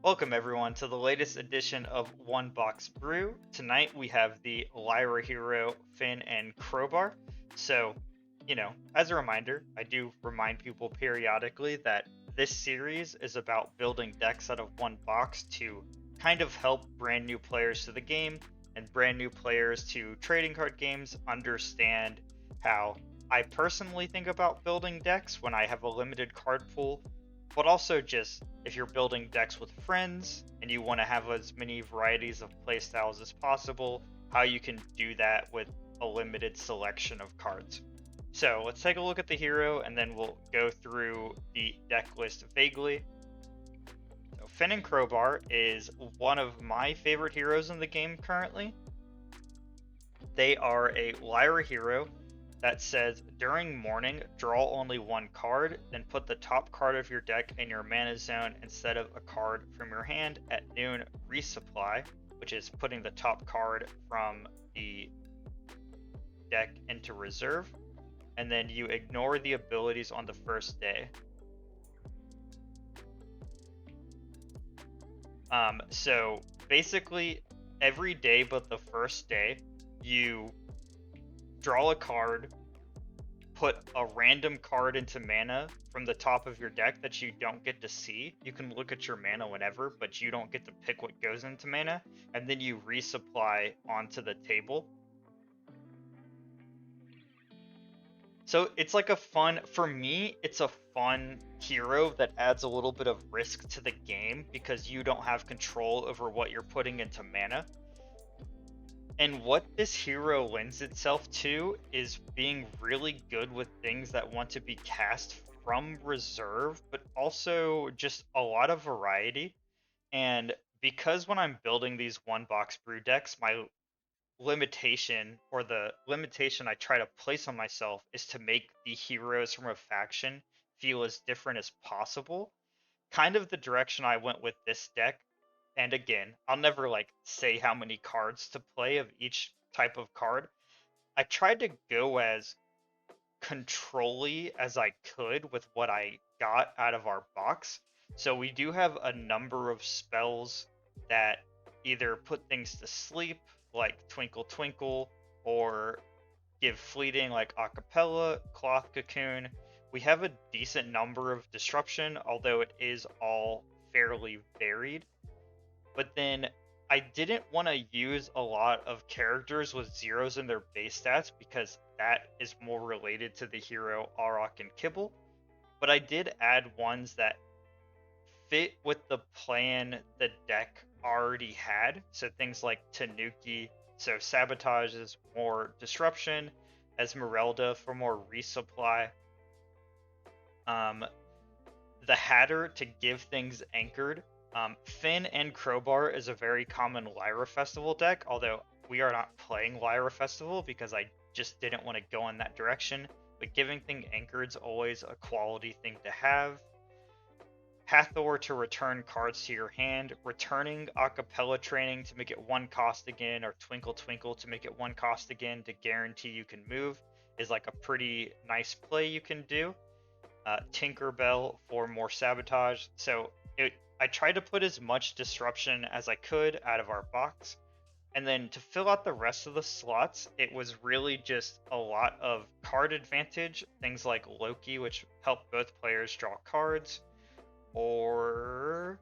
Welcome everyone to the latest edition of One Box Brew. Tonight we have the Lyra Hero Fen Crowbar. So, as a reminder, I do remind people periodically that this series is about building decks out of one box to kind of help brand new players to the game and brand new players to trading card games understand how I personally think about building decks when I have a limited card pool, but also just if you're building decks with friends and you want to have as many varieties of playstyles as possible, how you can do that with a limited selection of cards. So let's take a look at the hero and then we'll go through the deck list vaguely. So Fen Crowbar is one of my favorite heroes in the game currently. They are a Lyra hero that says during morning, draw only one card, then put the top card of your deck in your mana zone instead of a card from your hand. At noon, resupply, which is putting the top card from the deck into reserve, and then you ignore the abilities on the first day. So basically, every day but the first day, you draw a card, put a random card into mana from the top of your deck that you don't get to see. You can look at your mana whenever, but you don't get to pick what goes into mana, and then you resupply onto the table. So it's like for me, it's a fun hero that adds a little bit of risk to the game because you don't have control over what you're putting into mana. And what this hero lends itself to is being really good with things that want to be cast from reserve, but also just a lot of variety. And because when I'm building these one box brew decks, my limitation or the limitation I try to place on myself is to make the heroes from a faction feel as different as possible. Kind of the direction I went with this deck. And again, I'll never say how many cards to play of each type of card. I tried to go as control-y as I could with what I got out of our box. So we do have a number of spells that either put things to sleep, like Twinkle Twinkle, or give fleeting, like Acapella, Cloth Cocoon. We have a decent number of disruption, although it is all fairly varied. But then I didn't want to use a lot of characters with zeros in their base stats because that is more related to the hero Auroch and Kibble. But I did add ones that fit with the plan the deck already had. So things like Tanuki, so Sabotage is more disruption, Esmeralda for more resupply. The Hatter to give things anchored. Fen Crowbar is a very common Lyra Festival deck, although we are not playing Lyra Festival because I just didn't want to go in that direction. But giving things anchored is always a quality thing to have. Hathor to return cards to your hand, returning Acapella Training to make it one cost again, or Twinkle Twinkle to make it one cost again to guarantee you can move is like a pretty nice play you can do. Tinkerbell for more sabotage. So I tried to put as much disruption as I could out of our box. And then to fill out the rest of the slots, it was really just a lot of card advantage. Things like Loki, which help both players draw cards. Or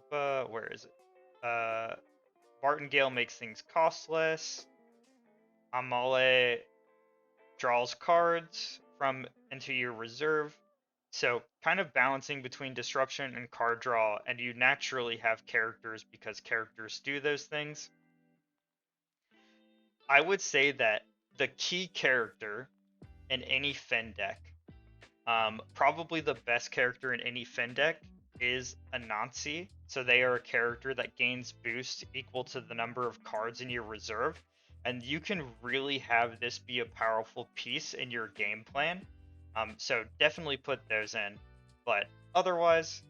where is it? Martingale makes things cost less. Amale draws cards from into your reserve. So kind of balancing between disruption and card draw, and you naturally have characters because characters do those things. I would say that the key character in any Fen deck, probably the best character in any Fen deck, is Anansi. So they are a character that gains boost equal to the number of cards in your reserve, and you can really have this be a powerful piece in your game plan. So definitely put those in, but otherwise,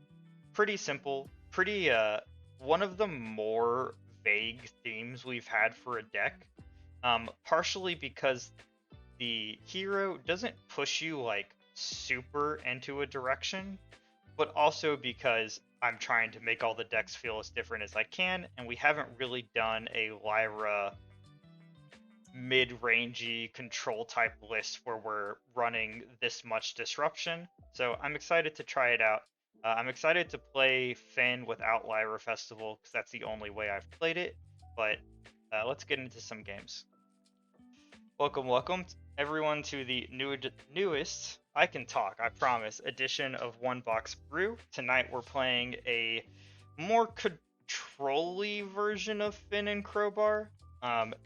pretty simple, pretty one of the more vague themes we've had for a deck. Partially because the hero doesn't push you like super into a direction, but also because I'm trying to make all the decks feel as different as I can, and we haven't really done a Lyra mid-rangey control type list where we're running this much disruption. So I'm excited to try it out. I'm excited to play Fen without Lyra Festival because that's the only way I've played it. But let's get into some games. Welcome everyone to the newest, I can talk, I promise, edition of One Box Brew. Tonight we're playing a more control-y version of Fen and Crowbar.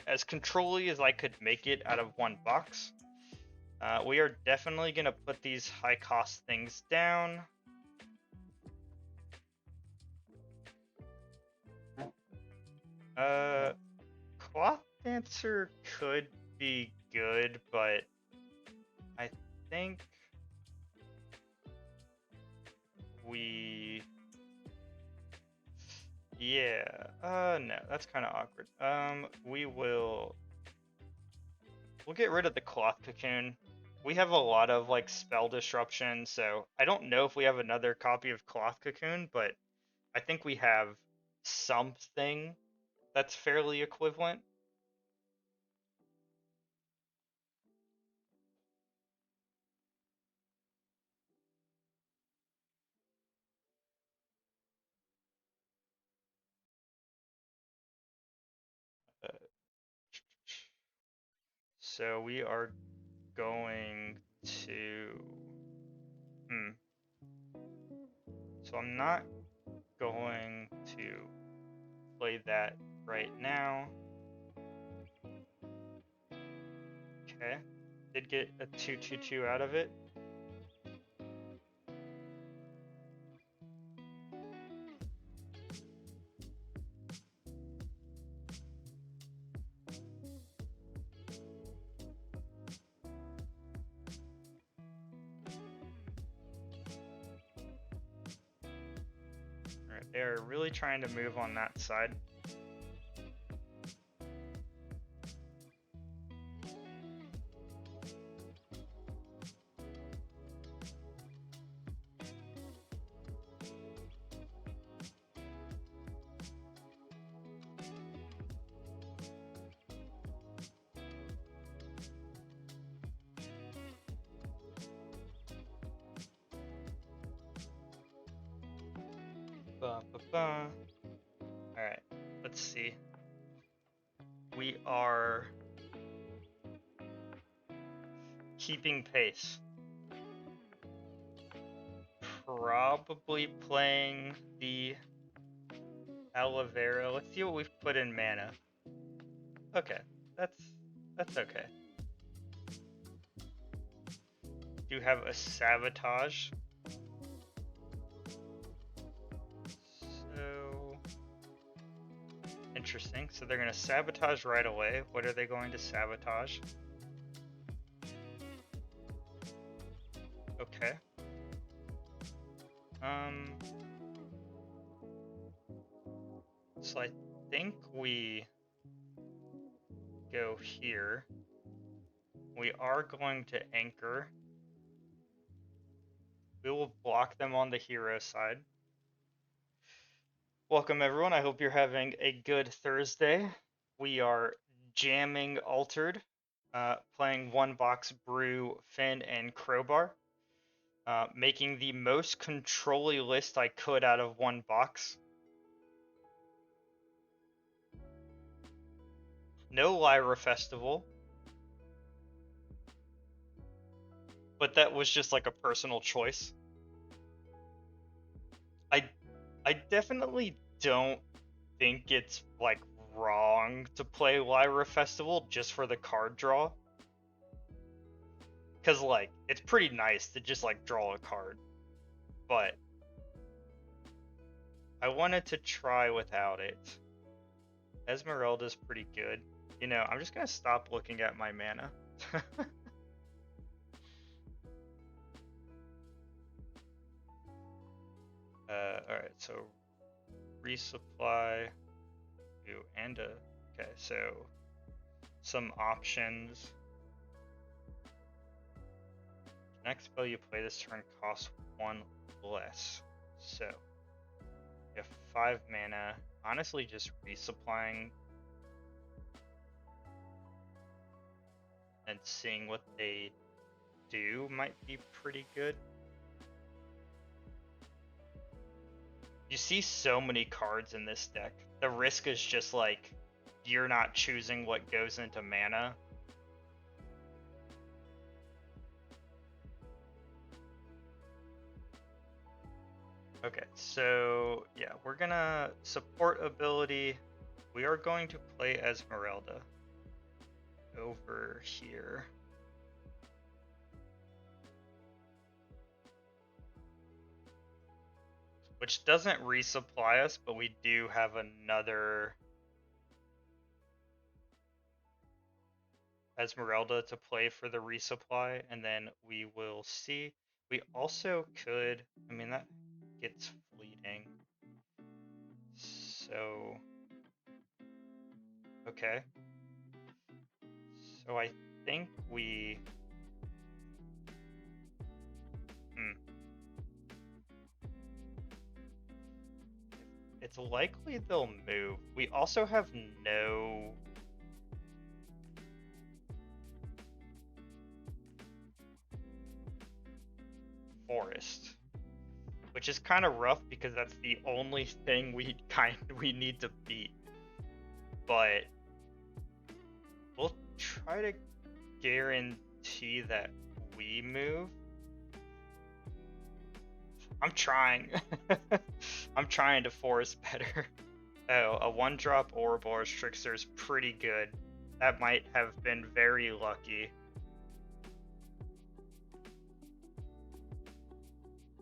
As control-y as I could make it out of one box. We are definitely going to put these high-cost things down. Cloth Dancer could be good, but I think no, that's kind of awkward. We'll get rid of the Cloth Cocoon. We have a lot of like spell disruption, so I don't know if we have another copy of Cloth Cocoon, but I think we have something that's fairly equivalent. So we are going to... So I'm not going to play that right now. Okay. Did get a 2/2/2 out of it. Alright, they're really trying to move on that side. Alright, let's see. We are keeping pace. Probably playing the aloe vera. Let's see what we've put in mana. Okay, that's okay. Do have a sabotage. So interesting. So they're gonna sabotage right away. What are they going to sabotage? Okay. So I think we go here. We are going to anchor. We will block them on the hero side. Welcome everyone. I hope you're having a good Thursday. We are jamming Altered, playing One Box Brew, Fen, and Crowbar. Making the most control-y list I could out of one box. No Lyra Festival. But that was just like a personal choice. I definitely don't think it's like wrong to play Lyra Festival just for the card draw. Cause like it's pretty nice to just like draw a card. But I wanted to try without it. Esmeralda's pretty good. You know, I'm just gonna stop looking at my mana. Alright, so resupply, and okay, so some options. Next spell you play this turn costs one less. So 5 mana. Honestly, just resupplying and seeing what they do might be pretty good. You see so many cards in this deck. The risk is just like, you're not choosing what goes into mana. Okay, so yeah, we're gonna support ability. We are going to play Esmeralda over here. Which doesn't resupply us, but we do have another Esmeralda to play for the resupply, and then we will see. We also could, I mean, that gets fleeting. So, okay. So I think we, it's likely they'll move. We also have no forest, which is kind of rough because that's the only thing we need to beat. But we'll try to guarantee that we move. I'm trying. I'm trying to force better. Oh, a 1-drop Ouroboros Trickster is pretty good. That might have been very lucky.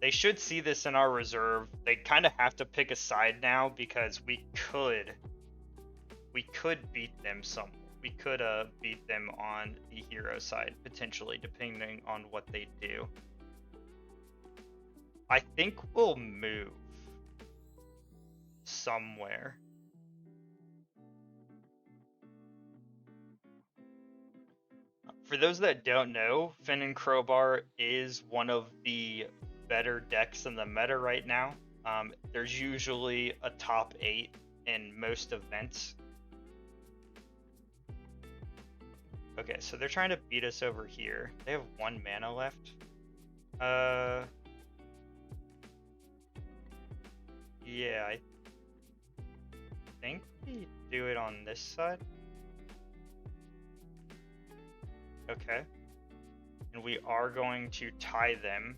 They should see this in our reserve. They kind of have to pick a side now because we could beat them some. We could beat them on the hero side potentially, depending on what they do. I think we'll move somewhere. For those that don't know, Fen Crowbar is one of the better decks in the meta right now. There's usually a top 8 in most events. Okay, so they're trying to beat us over here. They have 1 mana left. Yeah, I think we do it on this side. Okay. And we are going to tie them.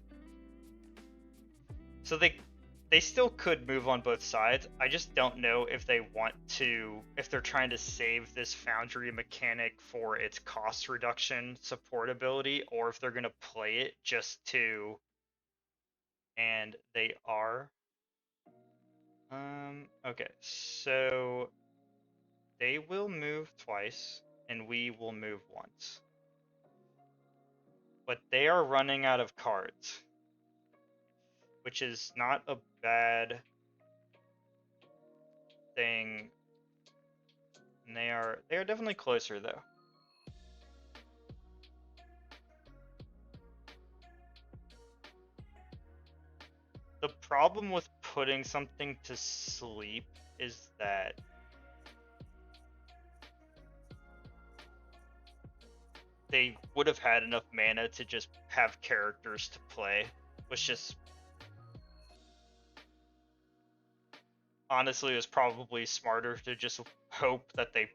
So they still could move on both sides. I just don't know if they want to, if they're trying to save this Foundry mechanic for its cost reduction support ability, or if they're going to play it just to, and they are. Okay, so they will move twice, and we will move once. But they are running out of cards, which is not a bad thing. And they are definitely closer though. The problem with putting something to sleep is that they would have had enough mana to just have characters to play, which just honestly is probably smarter to just hope that they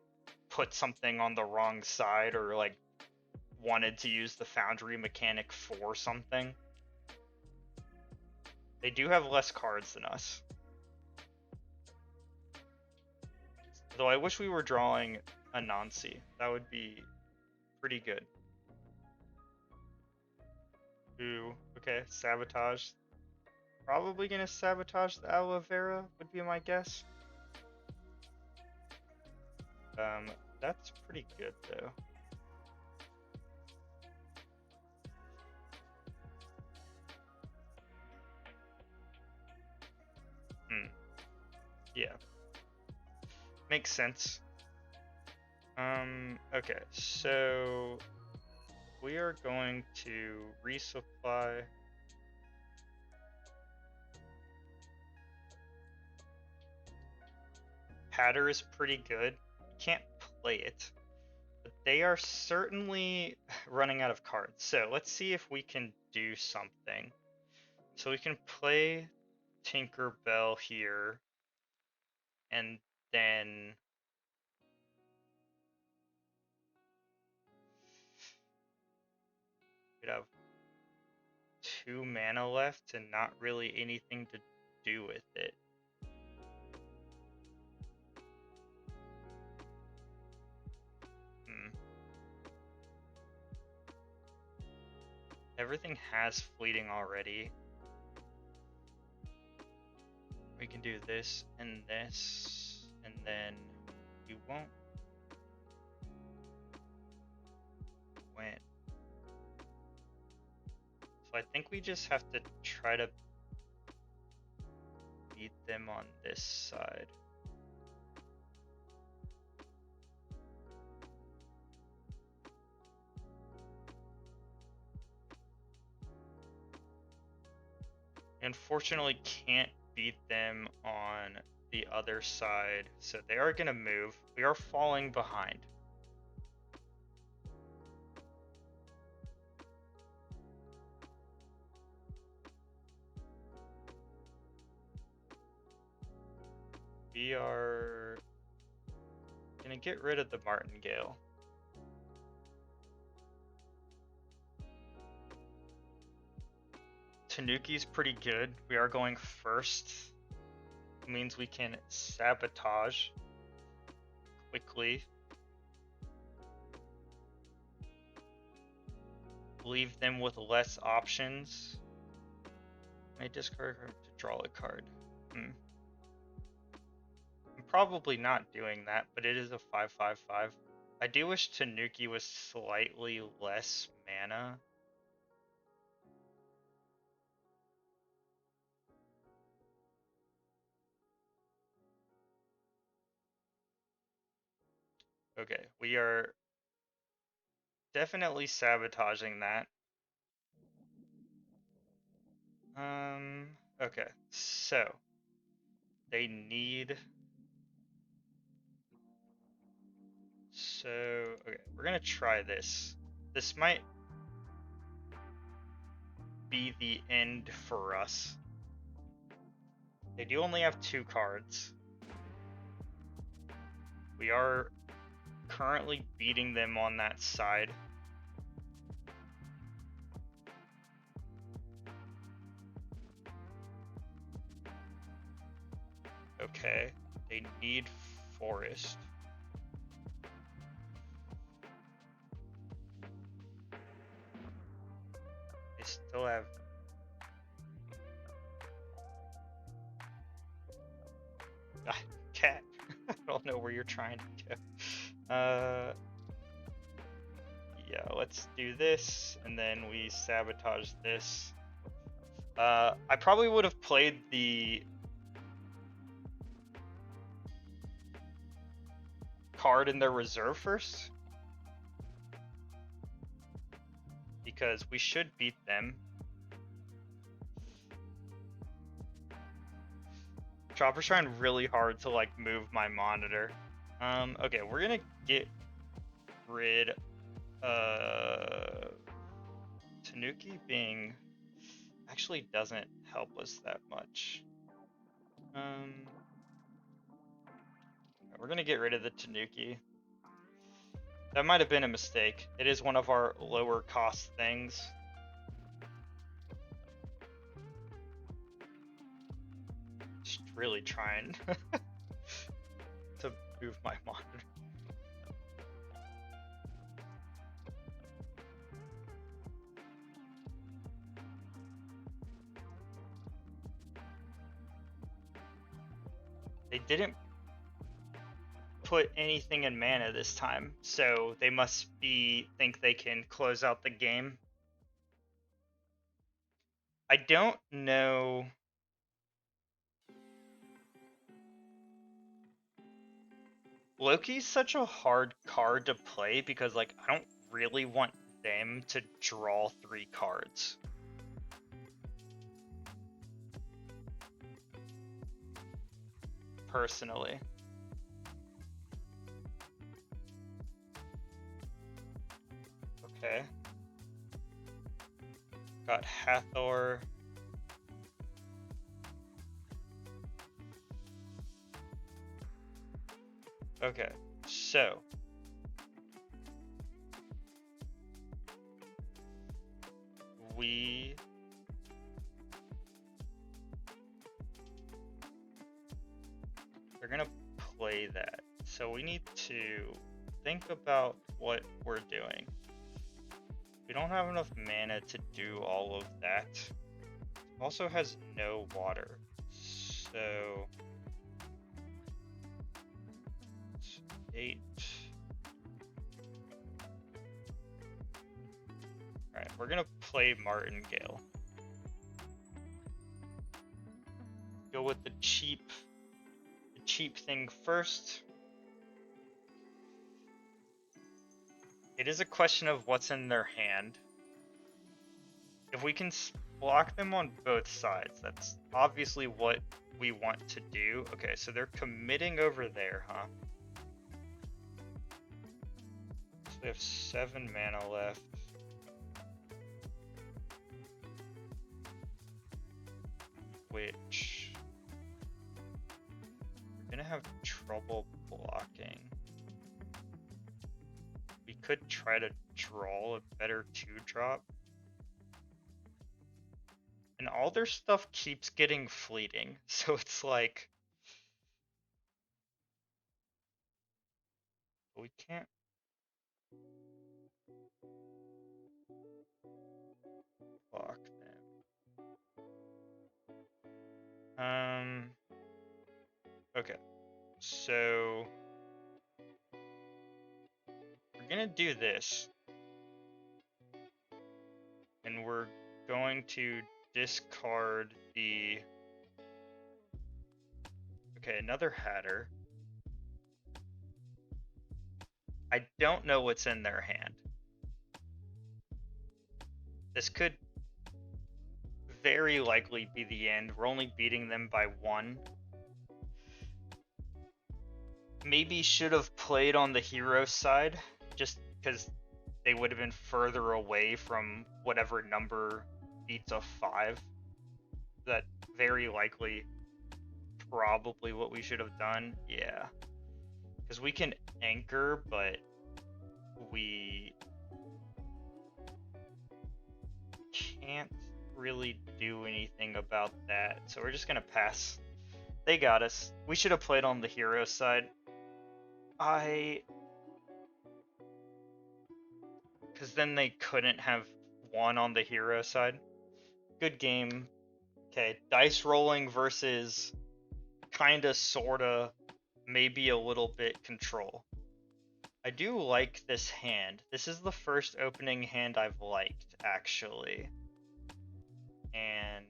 put something on the wrong side or like wanted to use the Foundry mechanic for something. They do have less cards than us. Though I wish we were drawing Anansi. That would be pretty good. Ooh, okay, sabotage. Probably gonna sabotage the aloe vera would be my guess. That's pretty good though. Yeah. Makes sense. Okay, so we are going to resupply. Patter is pretty good. Can't play it. But they are certainly running out of cards. So let's see if we can do something. So we can play Tinkerbell here. And then we'd have 2 mana left and not really anything to do with it. Everything has fleeting already. We can do this, and then we won't win. So I think we just have to try to beat them on this side. Unfortunately, can't beat them on the other side, so they are gonna move. We are falling behind. We are gonna get rid of the Martingale. Tanuki's pretty good. We are going first. It means we can sabotage quickly. Leave them with less options. I discard her to draw a card. I'm probably not doing that, but it is a 5/5/5. I do wish Tanuki was slightly less mana. Okay, we are definitely sabotaging that. Okay, so they need. So, okay, we're gonna try this. This might be the end for us. They do only have 2 cards. We are currently beating them on that side. Okay, they need forest. They still have. Cat. I don't know where you're trying to go. Yeah, let's do this, and then we sabotage this. I probably would have played the card in their reserve first, because we should beat them. Chopper's trying really hard to like move my monitor. Okay, we're gonna get rid of Tanuki being actually doesn't help us that much. We're gonna get rid of the Tanuki. That might have been a mistake. It is one of our lower cost things. Just really trying to move my monitor. They didn't put anything in mana this time, so they must think they can close out the game. I don't know. Loki's such a hard card to play because like I don't really want them to draw 3 cards. Personally. Okay. Got Hathor. Okay, so we're gonna play that. So we need to think about what we're doing. We don't have enough mana to do all of that. Also has no water, so 8. Alright, we're gonna play Martingale. Go with the cheap thing first. It is a question of what's in their hand. If we can block them on both sides, that's obviously what we want to do. Okay, so they're committing over there, huh? So they have 7 mana left. Which we're gonna have trouble blocking. We could try to draw a better 2-drop. And all their stuff keeps getting fleeting, so it's like we can't block them. Okay, so we're gonna do this, and we're going to discard the. Okay, another Hatter. I don't know what's in their hand. This could very likely be the end. We're only beating them by 1. Maybe should have played on the hero side, just because they would have been further away from whatever number beats a 5. That very likely probably what we should have done. Yeah. Because we can anchor, but we can't really do anything about that. So we're just going to pass. They got us. We should have played on the hero side. Because then they couldn't have won on the hero side. Good game. Okay, dice rolling versus kinda, sorta, maybe a little bit control. I do like this hand. This is the first opening hand I've liked, actually. And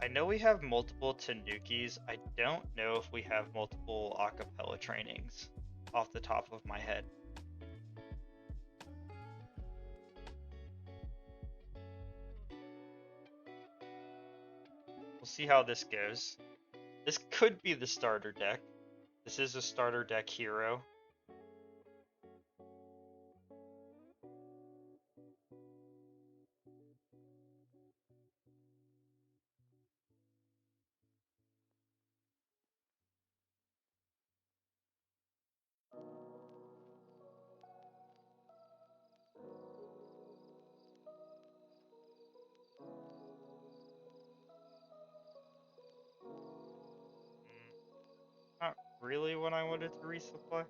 I know we have multiple Tanukis. I don't know if we have multiple acapella trainings off the top of my head. We'll see how this goes. This could be the starter deck. This is a starter deck hero. Not really what I wanted to resupply.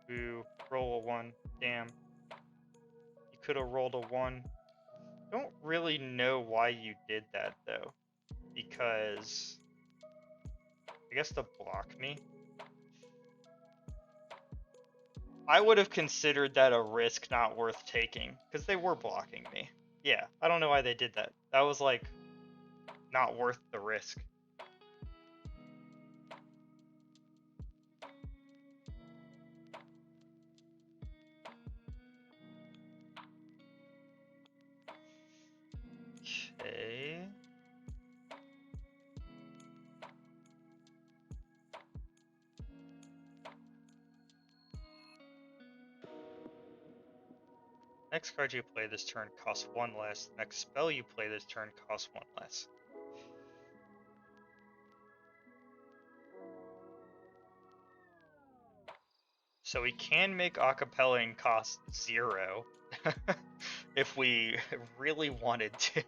Ooh, roll a 1. Damn. You could have rolled a 1. Don't really know why you did that, though. Because I guess to block me. I would have considered that a risk not worth taking, because they were blocking me. Yeah, I don't know why they did that. That was like not worth the risk. Okay. Next card you play this turn costs 1 less. Next spell you play this turn costs 1 less. So we can make Acapelling cost 0 if we really wanted to.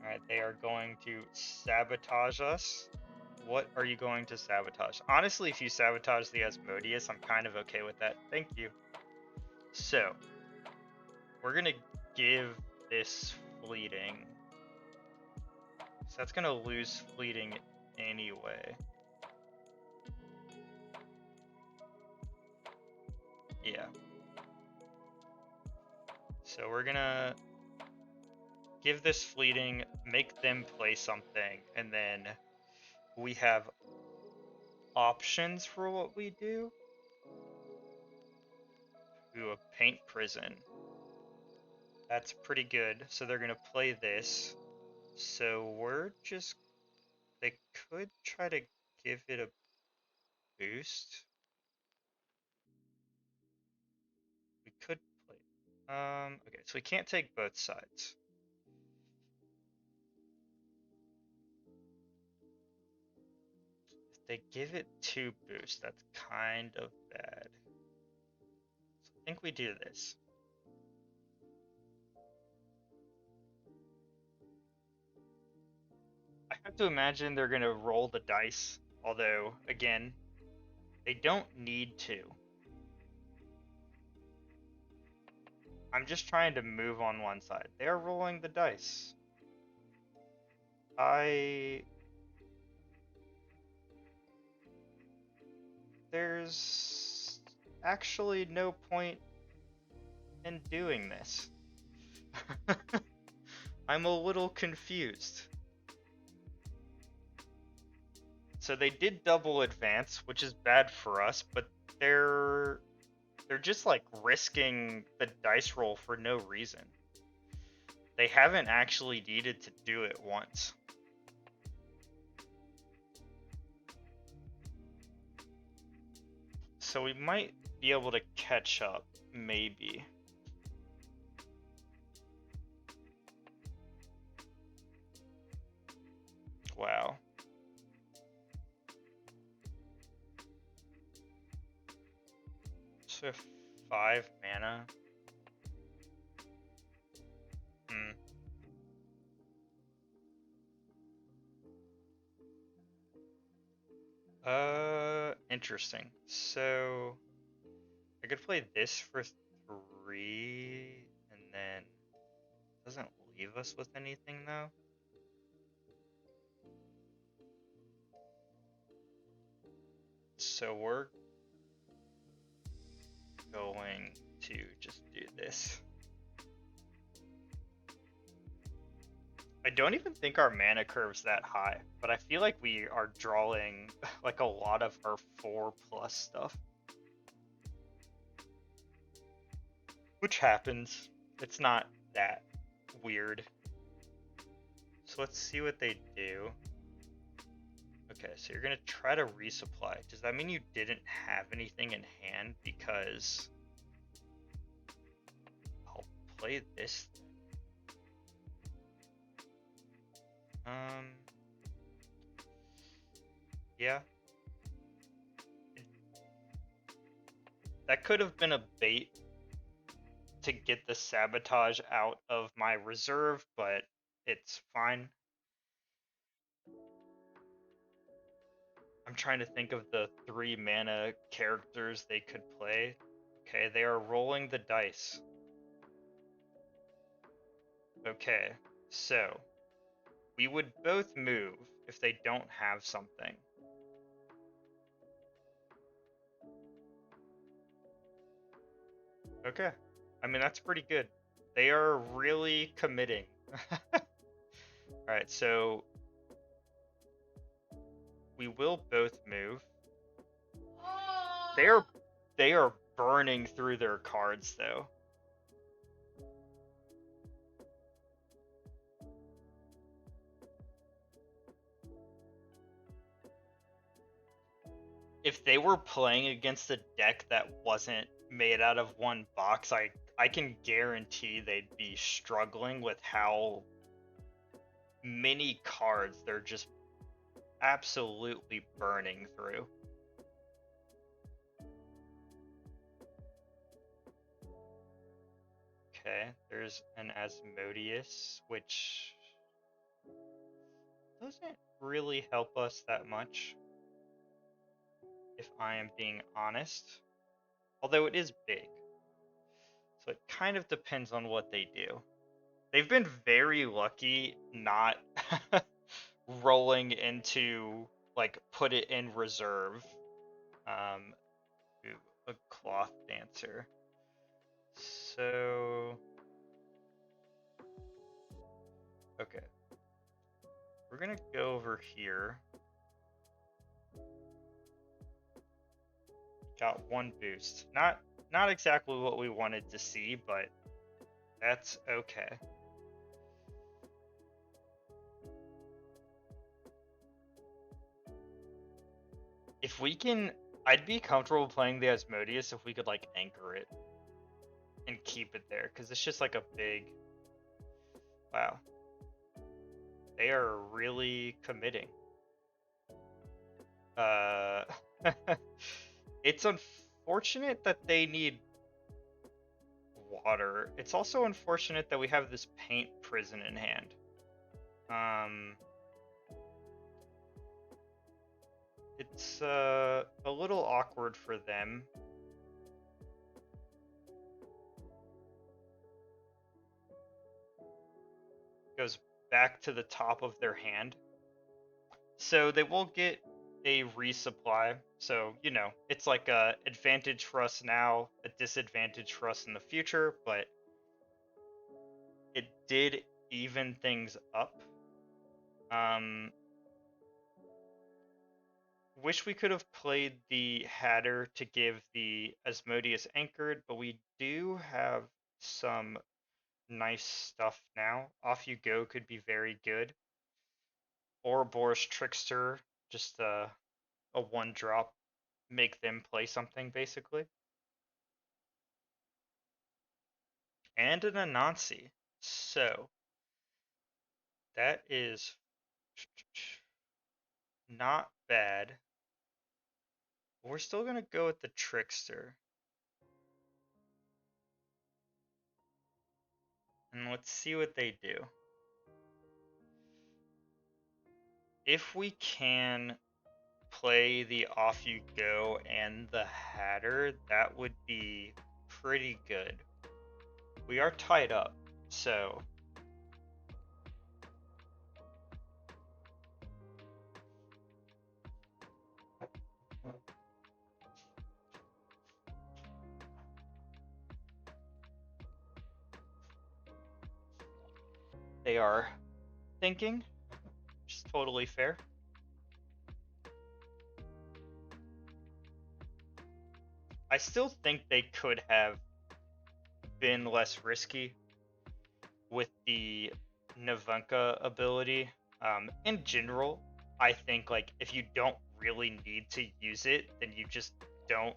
Alright, they are going to sabotage us. What are you going to sabotage? Honestly, if you sabotage the Asmodeus, I'm kind of okay with that. Thank you. So, we're gonna give this fleeting. So that's gonna lose fleeting anyway. Yeah. So we're gonna give this fleeting, make them play something, and then we have options for what we do. Ooh, a paint prison. That's pretty good. So they're gonna play this. So we're just, they could try to give it a boost. We could play. Okay, so we can't take both sides. If they give it 2 boost, that's kind of bad. So I think we do this. I have to imagine they're gonna roll the dice, although, again, they don't need to. I'm just trying to move on one side. They are rolling the dice. There's actually no point in doing this. I'm a little confused. So they did double advance, which is bad for us, but they're just like risking the dice roll for no reason. They haven't actually needed to do it once. So we might be able to catch up, maybe. Wow. So 5 mana. Interesting. So I could play this for 3, and then it doesn't leave us with anything though. So we're going to just do this. I don't even think our mana curve's that high, but I feel like we are drawing like a lot of our 4+ stuff. Which happens. It's not that weird. So let's see what they do. Okay, so you're gonna try to resupply. Does that mean you didn't have anything in hand? Because I'll play this. Yeah. That could have been a bait to get the sabotage out of my reserve, but it's fine. I'm trying to think of the 3 mana characters they could play. Okay, they are rolling the dice. Okay, so we would both move if they don't have something. Okay. I mean, that's pretty good. They are really committing. Alright, so we will both move. They are burning through their cards though. If they were playing against a deck that wasn't made out of one box, I can guarantee they'd be struggling with how many cards they're just absolutely burning through. Okay, there's an Asmodeus, which doesn't really help us that much, if I am being honest. Although it is big. So it kind of depends on what they do. They've been very lucky not rolling into, like, put it in reserve. Ooh, a cloth dancer. So, okay. We're gonna go over here. Got one boost. Not exactly what we wanted to see, but that's okay. If we can, I'd be comfortable playing the Asmodeus if we could, like, anchor it and keep it there, because it's just like a big, wow. They are really committing. It's unfortunate that they need water. It's also unfortunate that we have this paint prison in hand. It's a little awkward for them. Goes back to the top of their hand. So they will get a resupply. So, you know, it's like a advantage for us now, a disadvantage for us in the future, but it did even things up. Wish we could have played the Hatter to give the Asmodeus anchored, but we do have some nice stuff now. Off You Go could be very good. Ouroboros Trickster, just a one drop, make them play something basically. And an Anansi. So that is not bad. We're still gonna go with the Trickster. And let's see what they do. If we can play the Off You Go and the Hatter, that would be pretty good. We are tied up, so they are thinking, which is totally fair. I still think they could have been less risky with the Nevenka ability. In general, I think, like, if you don't really need to use it, then you just don't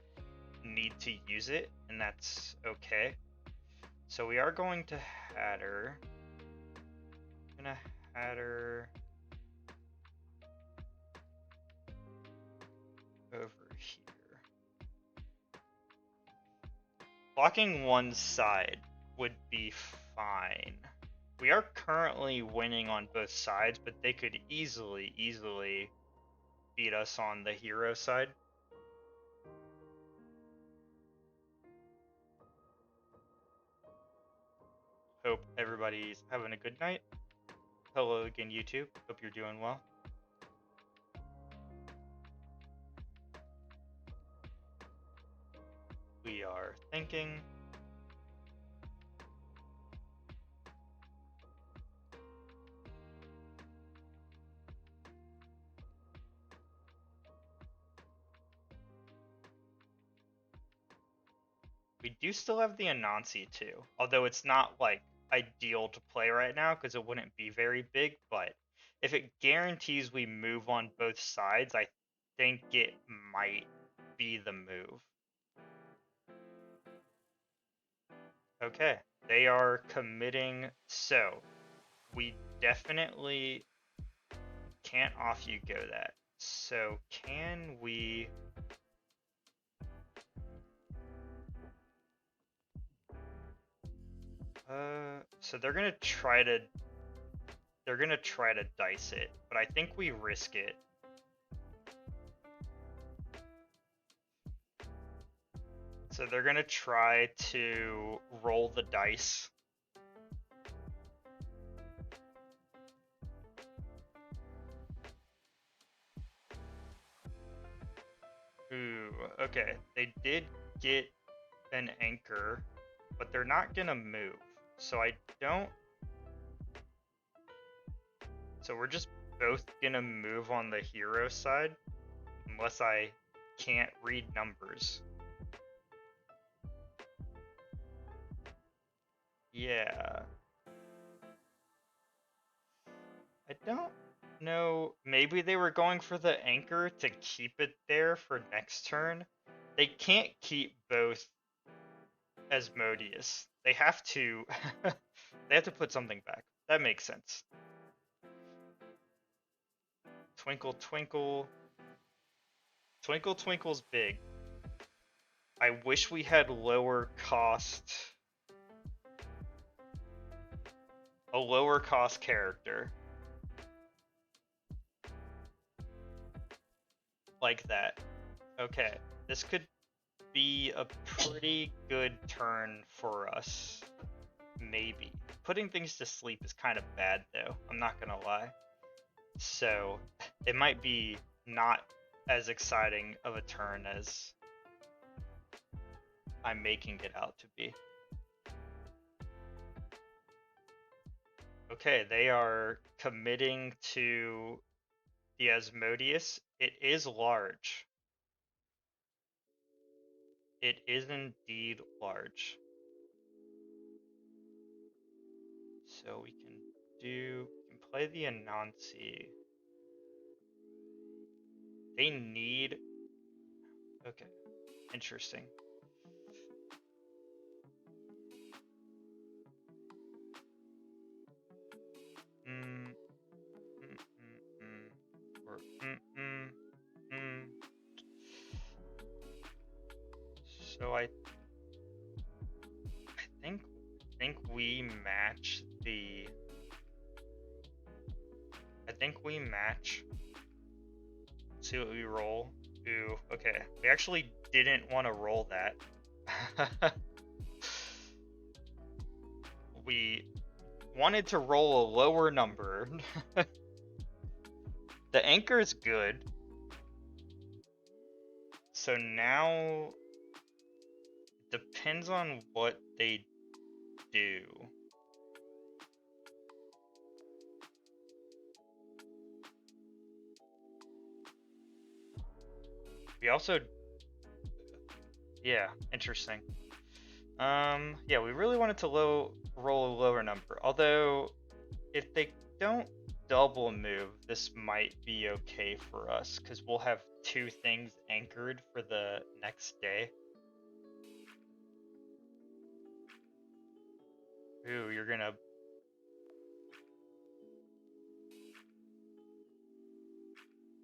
need to use it, and that's okay. So we are going to Hatter. I'm gonna Hatter over here. Blocking one side would be fine. We are currently winning on both sides, but they could easily beat us on the hero side. Hope everybody's having a good night. Hello again, YouTube. Hope you're doing well. We are thinking. We do still have the Anansi too, although it's not like ideal to play right now because it wouldn't be very big, but if it guarantees we move on both sides, I think it might be the move. Okay, they are committing, so we definitely can't off you go that. So can we... so they're gonna try to dice it, but I think we risk it. So they're gonna try to roll the dice. Ooh, okay. They did get an anchor, but they're not gonna move. So I don't... So we're just both gonna move on the hero side, unless I can't read numbers. Yeah. I don't know. Maybe they were going for the anchor to keep it there for next turn. They can't keep both Asmodeus. They have to they have to put something back. That makes sense. Twinkle Twinkle. Twinkle Twinkle's big. I wish we had lower cost. A lower cost character. Like that. Okay. This could be a pretty good turn for us. Maybe. Putting things to sleep is kind of bad though, I'm not gonna lie. So it might be not as exciting of a turn as I'm making it out to be. Okay, they are committing to the Asmodeus. It is large. It is indeed large. So we can play the Anansi. They need... Okay, interesting. So I think we match the... I think we match. Let's see what we roll. Ooh, okay. We actually didn't want to roll that. We wanted to roll a lower number. The anchor is good. So now depends on what they do. We also... Yeah, interesting. Yeah, we really wanted to roll a lower number. Although, if they don't double move, this might be okay for us, because we'll have two things anchored for the next day. Ooh, you're gonna...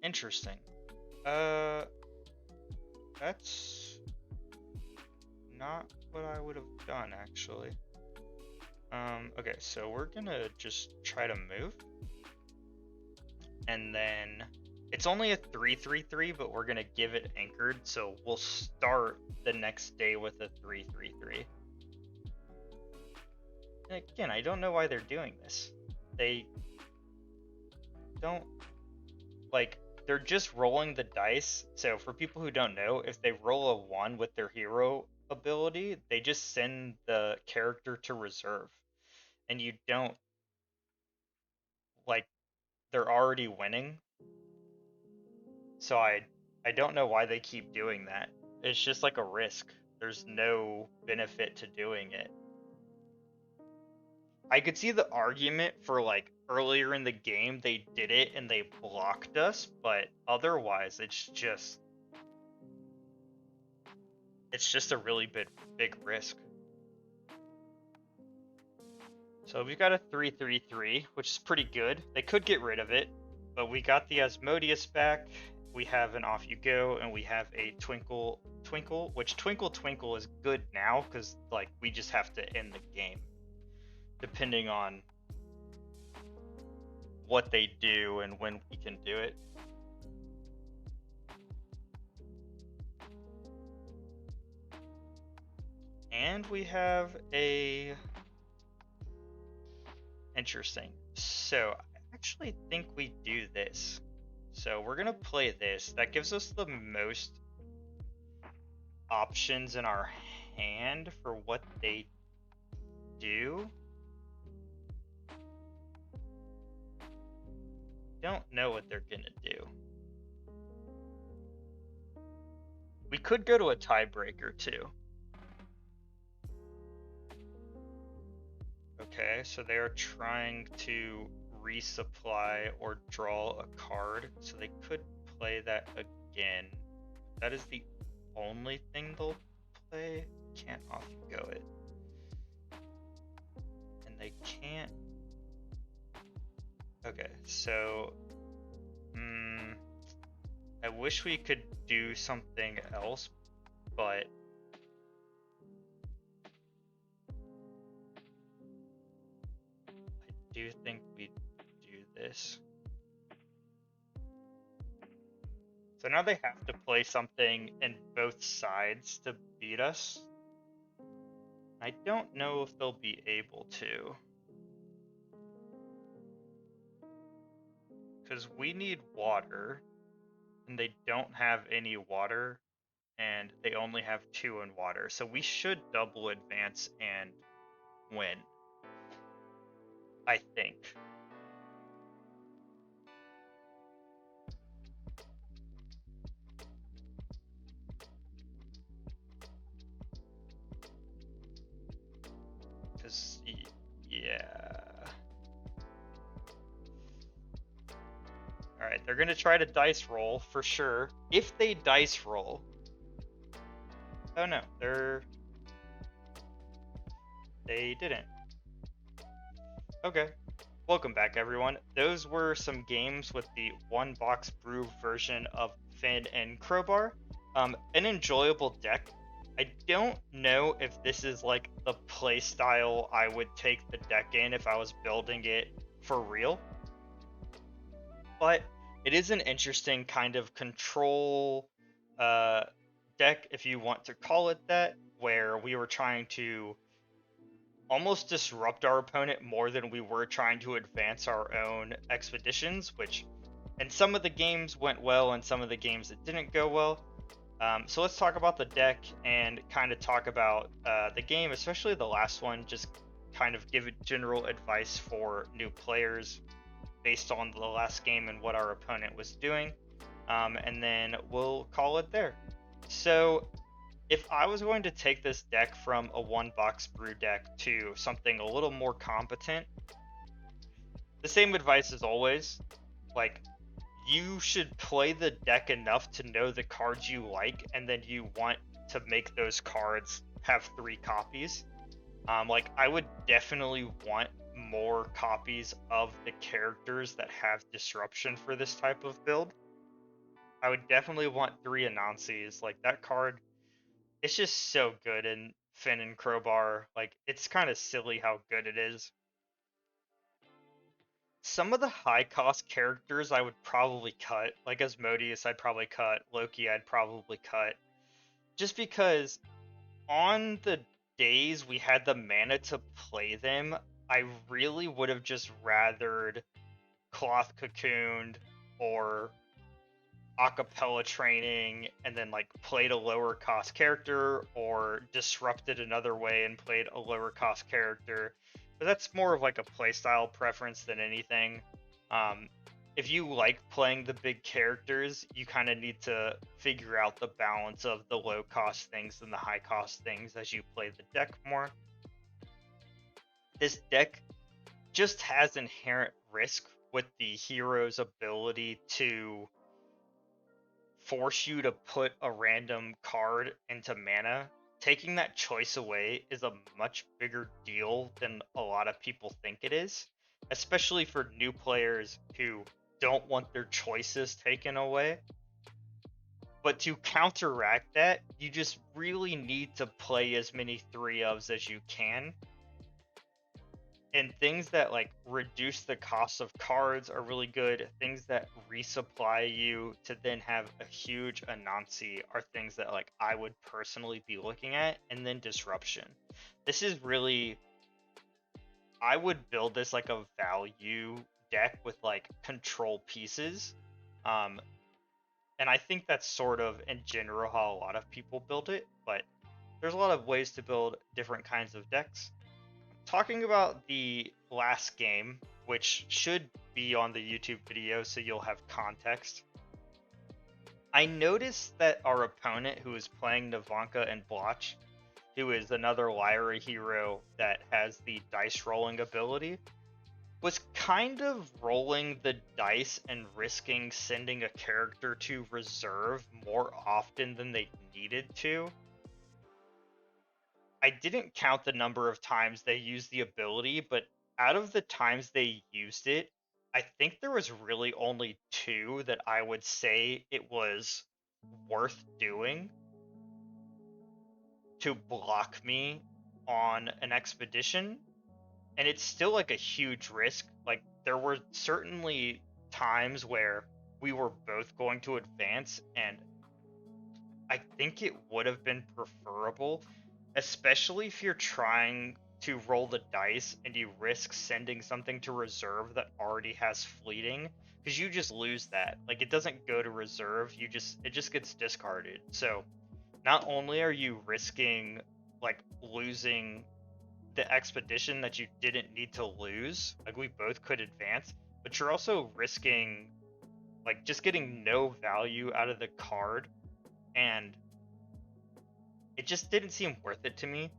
Interesting. That's not what I would have done, actually. Okay, so we're gonna just try to move. And then it's only a 3/3/3, but we're gonna give it anchored, so we'll start the next day with a 3/3/3. And again, I don't know why they're doing this. They don't... Like, they're just rolling the dice. So for people who don't know, if they roll a 1 with their hero ability, they just send the character to reserve. And you don't... Like, they're already winning. So I don't know why they keep doing that. It's just like a risk. there's no benefit to doing it. I could see the argument for like earlier in the game they did it and they blocked us, but otherwise it's just a really big risk. So we got a 3/3/3, which is pretty good. They could get rid of it, but we got the Asmodeus back. We have an Off You Go, and we have a Twinkle Twinkle, which Twinkle Twinkle is good now because like we just have to end the game, depending on what they do and when we can do it. And we have a interesting. So I actually think we do this. So we're gonna play this. That gives us the most options in our hand for what they do. Don't know what they're gonna do. We could go to a tiebreaker too. Okay, so they are trying to resupply or draw a card, so they could play that again. That is the only thing they'll play. Can't Off You Go it. And they can't. Okay, so I wish we could do something else, but I do think we do this. So now they have to play something in both sides to beat us. I don't know if they'll be able to. Because we need water, and they don't have any water, and they only have 2 in water. So we should double advance and win, I think. Because, yeah. Alright, they're going to try to dice roll for sure. If they dice roll... Oh no, they didn't. Okay. Welcome back, everyone. Those were some games with the One Box Brew version of Fen and Crowbar. An enjoyable deck. I don't know if this is like the play style I would take the deck in if I was building it for real. But it is an interesting kind of control deck, if you want to call it that, where we were trying to almost disrupt our opponent more than we were trying to advance our own expeditions, which in some of the games went well and some of the games it didn't go well. So let's talk about the deck and kind of talk about the game, especially the last one, just kind of give general advice for new players based on the last game and what our opponent was doing, and then we'll call it there. So if I was going to take this deck from a One Box Brew deck to something a little more competent, the same advice as always. Like, you should play the deck enough to know the cards you like, and then you want to make those cards have 3 copies. Like, I would definitely want more copies of the characters that have disruption for this type of build. I would definitely want 3 Anansi's. Like, that card, it's just so good in Fen and Crowbar. Like, it's kind of silly how good it is. Some of the high cost characters I would probably cut, like Asmodeus I'd probably cut, Loki I'd probably cut, just because on the days we had the mana to play them, I really would have just rathered Cloth Cocooned or acapella training and then like played a lower cost character, or disrupted another way and played a lower cost character. But that's more of like a playstyle preference than anything. if you like playing the big characters, you kind of need to figure out the balance of the low cost things and the high cost things as you play the deck more. This deck just has inherent risk with the hero's ability to force you to put a random card into mana. Taking that choice away is a much bigger deal than a lot of people think it is, especially for new players who don't want their choices taken away. But to counteract that, you just really need to play as many 3-ofs as you can, and things that like reduce the cost of cards are really good. Things that resupply you to then have a huge Anansi are things that like I would personally be looking at. And then disruption. This is really, I would build this like a value deck with like control pieces. And I think that's sort of in general how a lot of people build it, but there's a lot of ways to build different kinds of decks. Talking about the last game, which should be on the YouTube video so you'll have context, I noticed that our opponent, who is playing Nevenka and Blotch, who is another Lyra hero that has the dice rolling ability, was kind of rolling the dice and risking sending a character to reserve more often than they needed to. I didn't count the number of times they used the ability, but out of the times they used it, I think there was really only 2 that I would say it was worth doing to block me on an expedition. And it's still like a huge risk. Like, there were certainly times where we were both going to advance, and I think it would have been preferable, especially if you're trying to roll the dice and you risk sending something to reserve that already has fleeting, because you just lose that. Like, it doesn't go to reserve, it just gets discarded. So not only are you risking like losing the expedition that you didn't need to lose, like we both could advance, but you're also risking like just getting no value out of the card, and it just didn't seem worth it to me.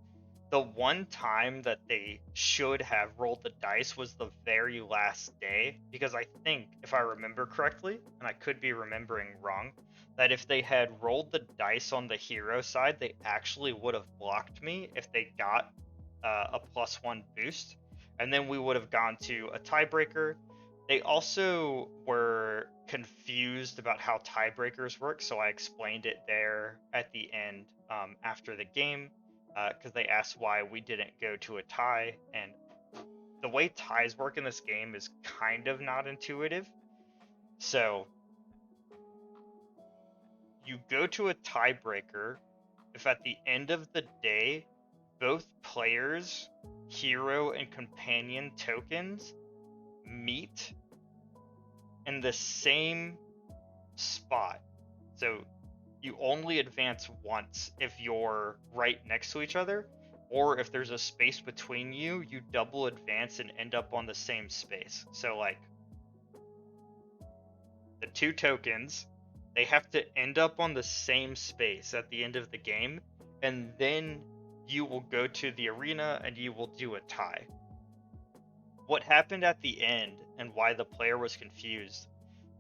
The one time that they should have rolled the dice was the very last day, because I think, if I remember correctly, and I could be remembering wrong, that if they had rolled the dice on the hero side, they actually would have blocked me if they got a +1 boost, and then we would have gone to a tiebreaker. They also were confused about how tiebreakers work, so I explained it there at the end after the game, because they asked why we didn't go to a tie, and the way ties work in this game is kind of not intuitive. So you go to a tiebreaker if at the end of the day both players' hero and companion tokens meet in the same spot. So you only advance once if you're right next to each other, or if there's a space between you, you double advance and end up on the same space. So like the 2 tokens, they have to end up on the same space at the end of the game, and then you will go to the arena and you will do a tie. What happened at the end and why the player was confused,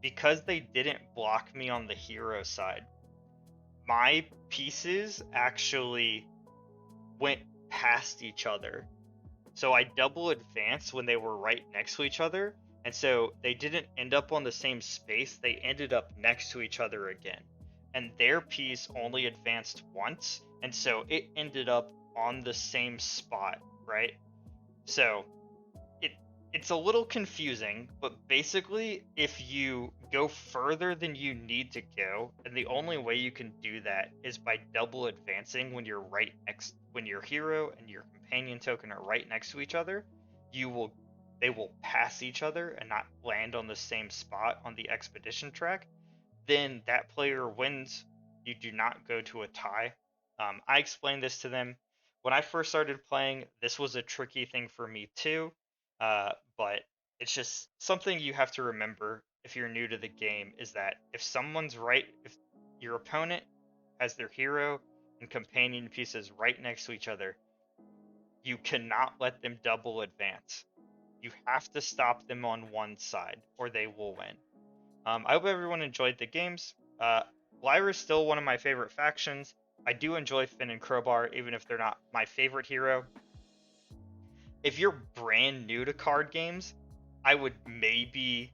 because they didn't block me on the hero side, my pieces actually went past each other. So I double advanced when they were right next to each other, and so they didn't end up on the same space, they ended up next to each other again. And their piece only advanced once, and so it ended up on the same spot, right? So it's a little confusing, but basically, if you go further than you need to go, and the only way you can do that is by double advancing when you're right next, when your hero and your companion token are right next to each other, they will pass each other and not land on the same spot on the expedition track. Then that player wins. You do not go to a tie. I explained this to them when I first started playing. This was a tricky thing for me too, but it's just something you have to remember. if you're new to the game, is that if your opponent has their hero and companion pieces right next to each other, you cannot let them double advance. You have to stop them on one side, or they will win. I hope everyone enjoyed the games. Lyra's still one of my favorite factions. I do enjoy Fen and Crowbar, even if they're not my favorite hero. If you're brand new to card games, I would maybe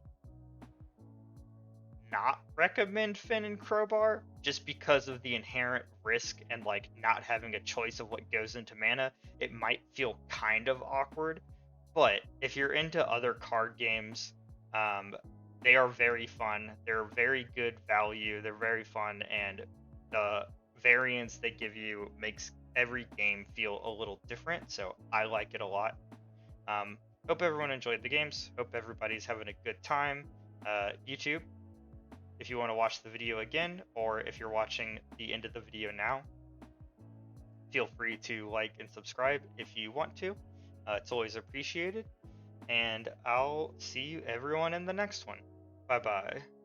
not recommend Fen and Crowbar just because of the inherent risk and like not having a choice of what goes into mana. It might feel kind of awkward, but if you're into other card games, they are very fun. They're very good value. They're very fun, and the variance they give you makes every game feel a little different. So I like it a lot. Hope everyone enjoyed the games. Hope everybody's having a good time. YouTube, if you want to watch the video again, or if you're watching the end of the video now, feel free to like and subscribe if you want to. It's always appreciated. And I'll see you everyone in the next one. Bye bye.